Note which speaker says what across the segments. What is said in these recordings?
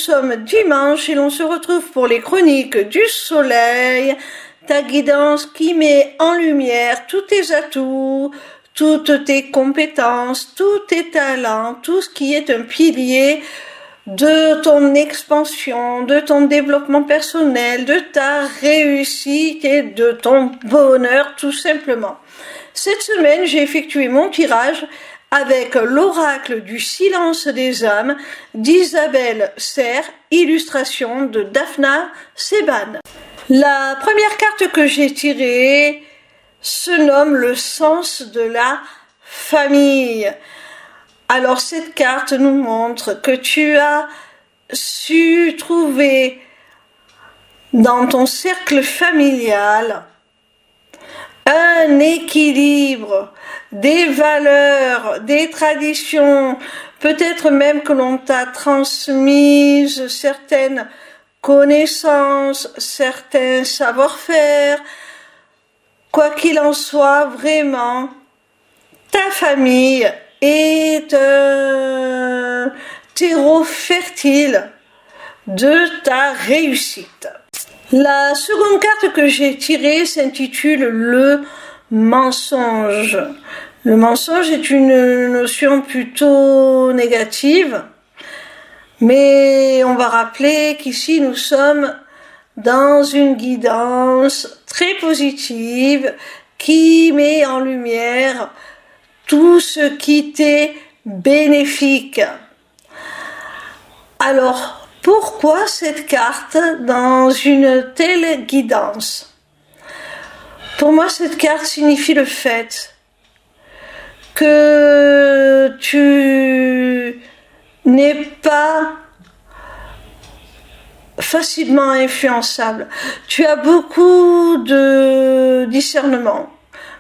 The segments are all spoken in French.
Speaker 1: sommes dimanche et l'on se retrouve pour les chroniques du soleil, ta guidance qui met en lumière tous tes atouts, toutes tes compétences, tous tes talents, tout ce qui est un pilier de ton expansion, de ton développement personnel, de ta réussite et de ton bonheur tout simplement. Cette semaine, j'ai effectué mon tirage avec l'oracle du silence des âmes d'Isabelle Serre, illustration de Daphna Seban. La première carte que j'ai tirée se nomme le sens de la famille. Alors cette carte nous montre que tu as su trouver dans ton cercle familial un équilibre, des valeurs, des traditions, peut-être même que l'on t'a transmise certaines connaissances, certains savoir-faire. Quoi qu'il en soit, vraiment, ta famille est un terreau fertile de ta réussite. La seconde carte que j'ai tirée s'intitule le mensonge. Le mensonge est une notion plutôt négative, mais on va rappeler qu'ici nous sommes dans une guidance très positive qui met en lumière tout ce qui t'est bénéfique. Alors, pourquoi cette carte dans une telle guidance? Pour moi, cette carte signifie le fait que tu n'es pas facilement influençable. Tu as beaucoup de discernement,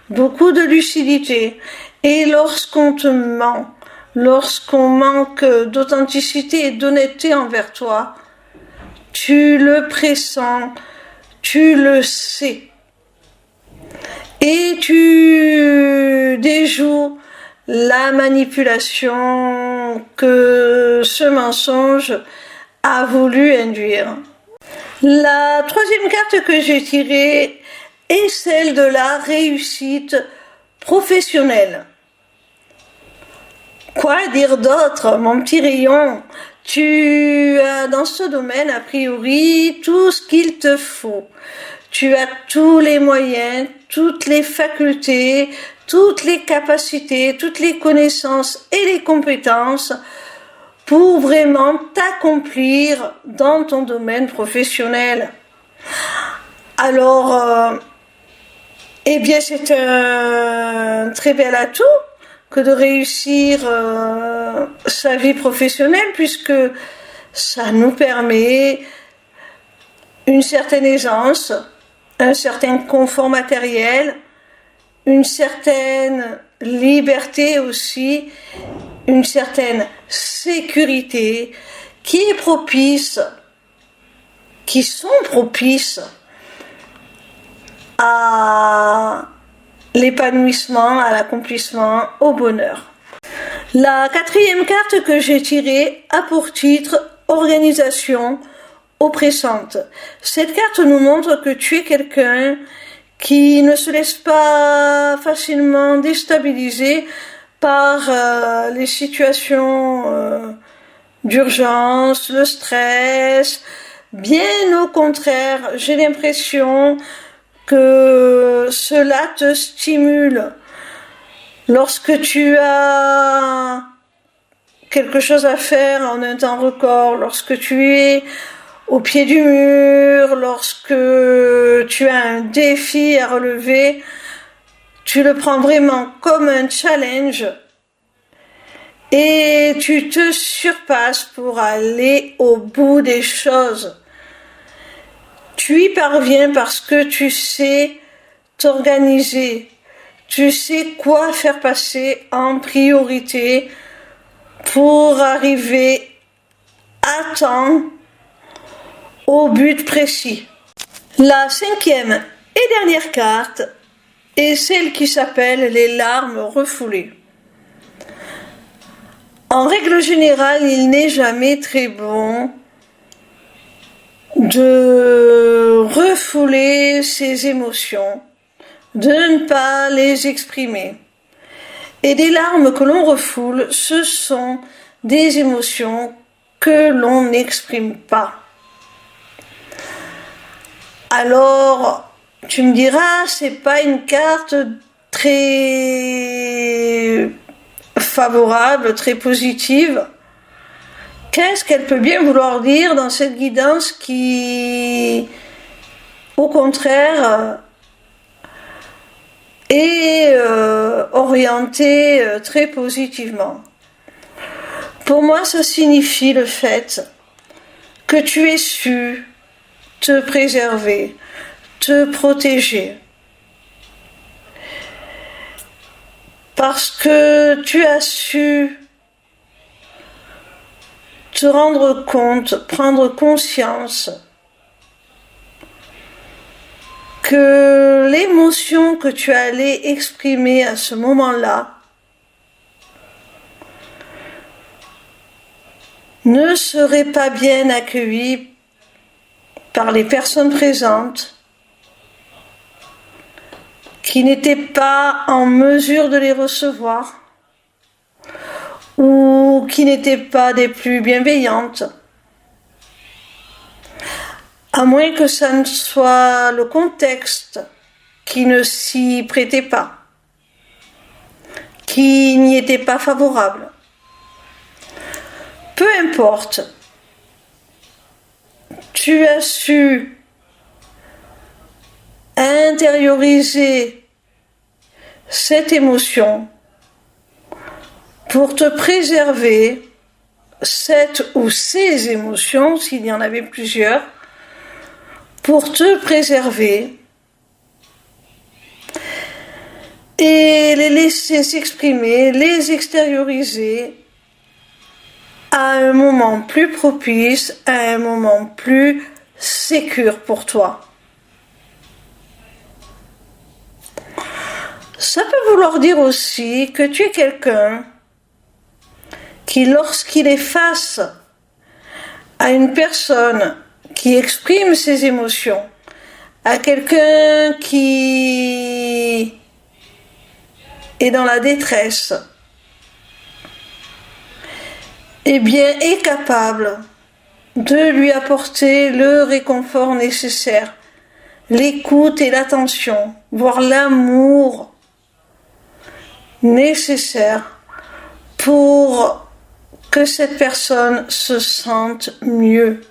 Speaker 1: beaucoup de lucidité. Et lorsqu'on te ment, lorsqu'on manque d'authenticité et d'honnêteté envers toi, tu le pressens, tu le sais. Et tu déjoues la manipulation que ce mensonge a voulu induire. La troisième carte que j'ai tirée est celle de la réussite professionnelle. Quoi dire d'autre, mon petit rayon? Tu as dans ce domaine, a priori, tout ce qu'il te faut. Tu as tous les moyens, toutes les facultés, toutes les capacités, toutes les connaissances et les compétences pour vraiment t'accomplir dans ton domaine professionnel. Alors, eh bien, c'est un très bel atout que de réussir sa vie professionnelle, puisque ça nous permet une certaine aisance, un certain confort matériel, une certaine liberté aussi, une certaine sécurité qui sont propices à l'épanouissement, à l'accomplissement, au bonheur. La quatrième carte que j'ai tirée a pour titre organisation oppressante. Cette carte nous montre que tu es quelqu'un qui ne se laisse pas facilement déstabiliser par les situations d'urgence, le stress. Bien au contraire, j'ai l'impression que cela te stimule. Lorsque tu as quelque chose à faire en un temps record, lorsque tu es au pied du mur, lorsque tu as un défi à relever, tu le prends vraiment comme un challenge et tu te surpasses pour aller au bout des choses. Tu y parviens parce que tu sais t'organiser, tu sais quoi faire passer en priorité pour arriver à temps au but précis. La cinquième et dernière carte est celle qui s'appelle les larmes refoulées. En règle générale, il n'est jamais très bon de refouler ses émotions, de ne pas les exprimer. Et des larmes que l'on refoule, ce sont des émotions que l'on n'exprime pas. Alors, tu me diras, c'est pas une carte très favorable, très positive. Qu'est-ce qu'elle peut bien vouloir dire dans cette guidance qui, au contraire, est orientée très positivement? Pour moi, ça signifie le fait que tu aies su te préserver, te protéger. Parce que tu as su te rendre compte, prendre conscience que l'émotion que tu allais exprimer à ce moment-là ne serait pas bien accueillie par les personnes présentes, qui n'étaient pas en mesure de les recevoir, ou qui n'étaient pas des plus bienveillantes, à moins que ça ne soit le contexte qui ne s'y prêtait pas, qui n'y était pas favorable. Peu importe, tu as su intérioriser cette émotion pour te préserver cette ou ces émotions, s'il y en avait plusieurs, pour te préserver et les laisser s'exprimer, les extérioriser à un moment plus propice, à un moment plus sécure pour toi. Ça peut vouloir dire aussi que tu es quelqu'un qui, lorsqu'il est face à une personne qui exprime ses émotions, à quelqu'un qui est dans la détresse, eh bien, est capable de lui apporter le réconfort nécessaire, l'écoute et l'attention, voire l'amour nécessaire pour que cette personne se sente mieux.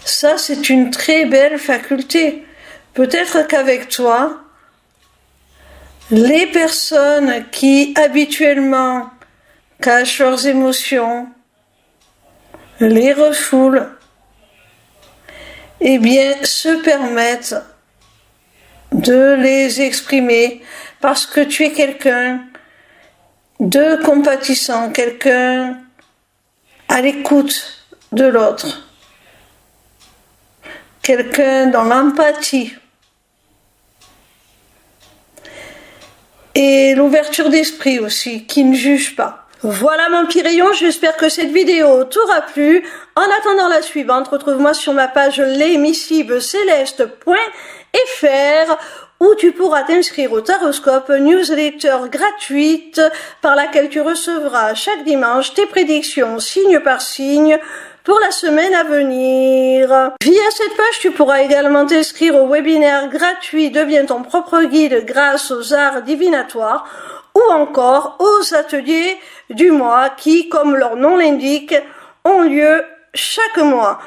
Speaker 1: Ça, c'est une très belle faculté. Peut-être qu'avec toi, les personnes qui habituellement cachent leurs émotions, les refoulent, eh bien, se permettent de les exprimer parce que tu es quelqu'un de compatissant, quelqu'un à l'écoute de l'autre, quelqu'un dans l'empathie et l'ouverture d'esprit aussi, qui ne juge pas. Voilà mon petit rayon, j'espère que cette vidéo t'aura plu. En attendant la suivante, retrouve-moi sur ma page lesmissiblecéleste.fr où tu pourras t'inscrire au Taroscope, newsletter gratuite par laquelle tu recevras chaque dimanche tes prédictions signe par signe pour la semaine à venir. Via cette page, tu pourras également t'inscrire au webinaire gratuit Deviens ton propre guide grâce aux arts divinatoires ou encore aux ateliers du mois qui, comme leur nom l'indique, ont lieu chaque mois.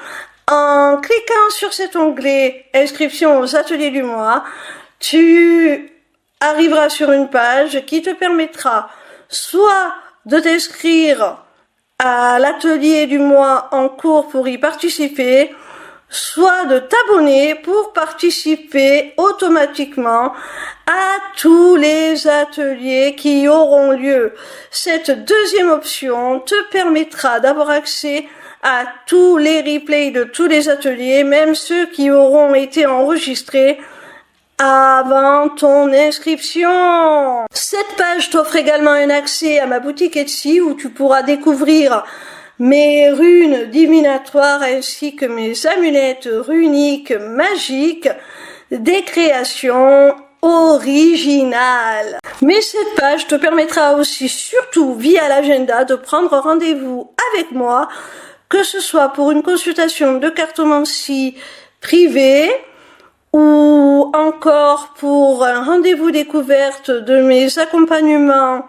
Speaker 1: En cliquant sur cet onglet Inscription aux ateliers du mois, tu arriveras sur une page qui te permettra soit de t'inscrire à l'atelier du mois en cours pour y participer, soit de t'abonner pour participer automatiquement à tous les ateliers qui auront lieu. Cette deuxième option te permettra d'avoir accès à tous les replays de tous les ateliers, même ceux qui auront été enregistrés avant ton inscription. Cette page t'offre également un accès à ma boutique Etsy où tu pourras découvrir mes runes divinatoires ainsi que mes amulettes runiques magiques, des créations originales. Mais cette page te permettra aussi, surtout via l'agenda, de prendre rendez-vous avec moi, que ce soit pour une consultation de cartomancie privée ou encore pour un rendez-vous découverte de mes accompagnements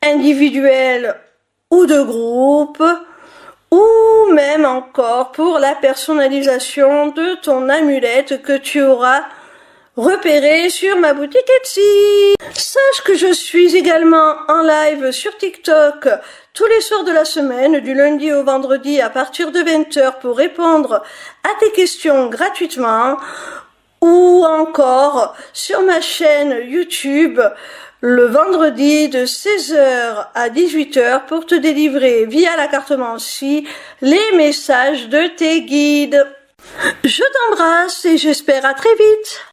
Speaker 1: individuels ou de groupe, ou même encore pour la personnalisation de ton amulette que tu auras repérée sur ma boutique Etsy. Sache que je suis également en live sur TikTok tous les soirs de la semaine, du lundi au vendredi à partir de 20h pour répondre à tes questions gratuitement, ou encore sur ma chaîne YouTube le vendredi de 16h à 18h pour te délivrer via la cartomancie les messages de tes guides. Je t'embrasse et j'espère à très vite.